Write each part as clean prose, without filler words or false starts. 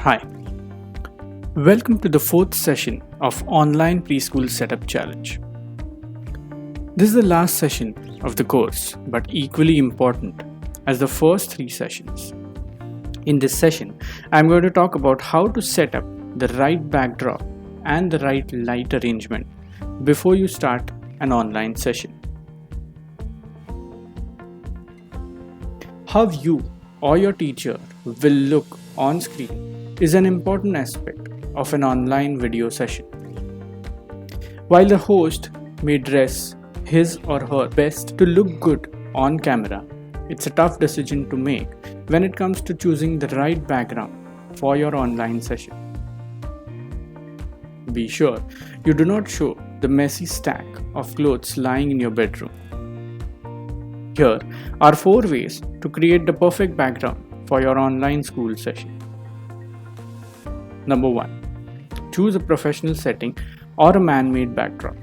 Hi, welcome to the fourth session of Online Preschool Setup Challenge. This is the last session of the course, but equally important as the first three sessions. In this session, I'm going to talk about how to set up the right backdrop and the right light arrangement before you start an online session. How you or your teacher will look on screen is an important aspect of an online video session. While the host may dress his or her best to look good on camera, it's a tough decision to make when it comes to choosing the right background for your online session. Be sure you do not show the messy stack of clothes lying in your bedroom. Here are 4 ways to create the perfect background for your online school session. Number 1. Choose a professional setting or a man-made backdrop.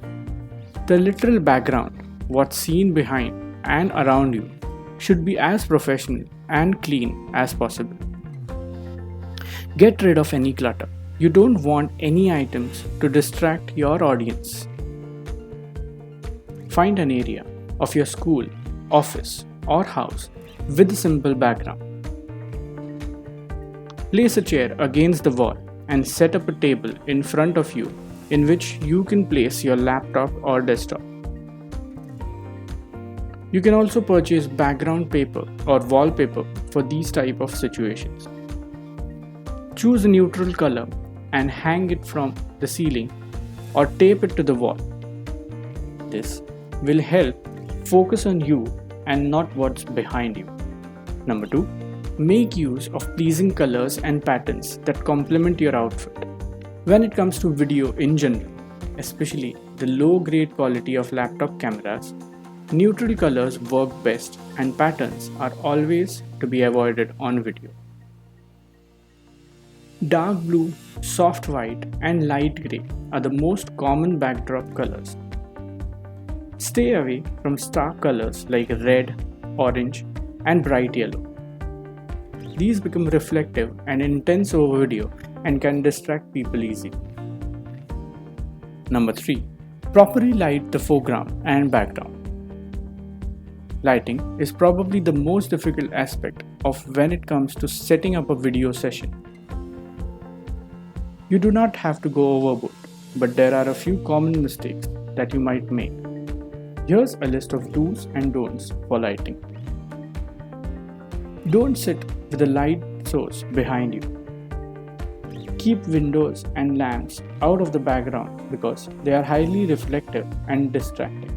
The literal background, what's seen behind and around you, should be as professional and clean as possible. Get rid of any clutter. You don't want any items to distract your audience. Find an area of your school, office, or house with a simple background. Place a chair against the wall and set up a table in front of you in which you can place your laptop or desktop. You can also purchase background paper or wallpaper for these type of situations. Choose a neutral color and hang it from the ceiling or tape it to the wall. This will help focus on you and not what's behind you. Number 2. Make use of pleasing colors and patterns that complement your outfit. When it comes to video in general, especially the low-grade quality of laptop cameras, neutral colors work best and patterns are always to be avoided on video. Dark blue, soft white, and light gray are the most common backdrop colors. Stay away from stark colors like red, orange, and bright yellow. These become reflective and intense over video and can distract people easily. Number 3. Properly light the foreground and background. Lighting is probably the most difficult aspect of when it comes to setting up a video session. You do not have to go overboard, but there are a few common mistakes that you might make. Here's a list of do's and don'ts for lighting. Don't sit with a light source behind you. Keep windows and lamps out of the background because they are highly reflective and distracting.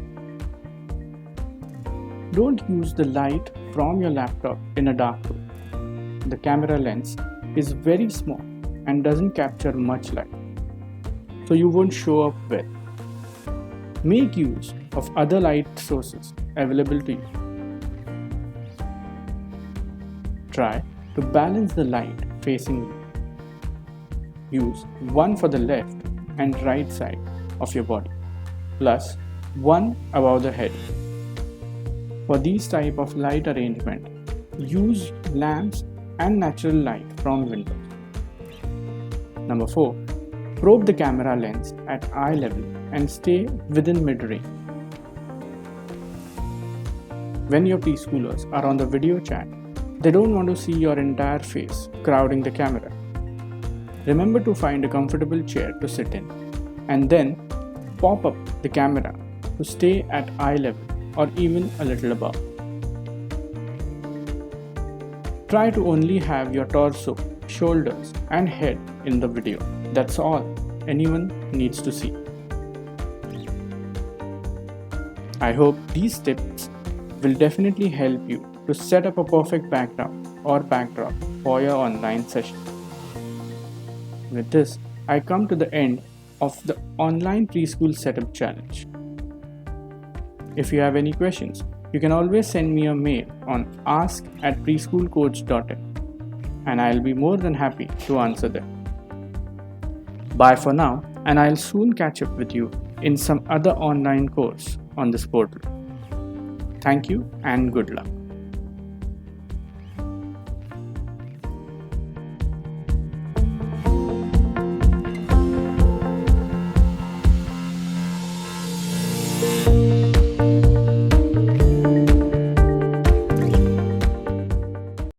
Don't use the light from your laptop in a dark room. The camera lens is very small and doesn't capture much light, so you won't show up well. Make use of other light sources available to you. Try to balance the light facing you. Use one for the left and right side of your body, plus one above the head. For these type of light arrangement, use lamps and natural light from windows. Number 4. Probe the camera lens at eye level and stay within mid-range. When your preschoolers are on the video chat, they don't want to see your entire face crowding the camera. Remember to find a comfortable chair to sit in and then pop up the camera to stay at eye level or even a little above. Try to only have your torso, shoulders, and head in the video. That's all anyone needs to see. I hope these tips will definitely help you to set up a perfect background or backdrop for your online session. With this, I come to the end of the Online Preschool Setup Challenge. If you have any questions, you can always send me a mail on ask@preschoolcoach.in and I'll be more than happy to answer them. Bye for now, and I'll soon catch up with you in some other online course on this portal. Thank you and good luck.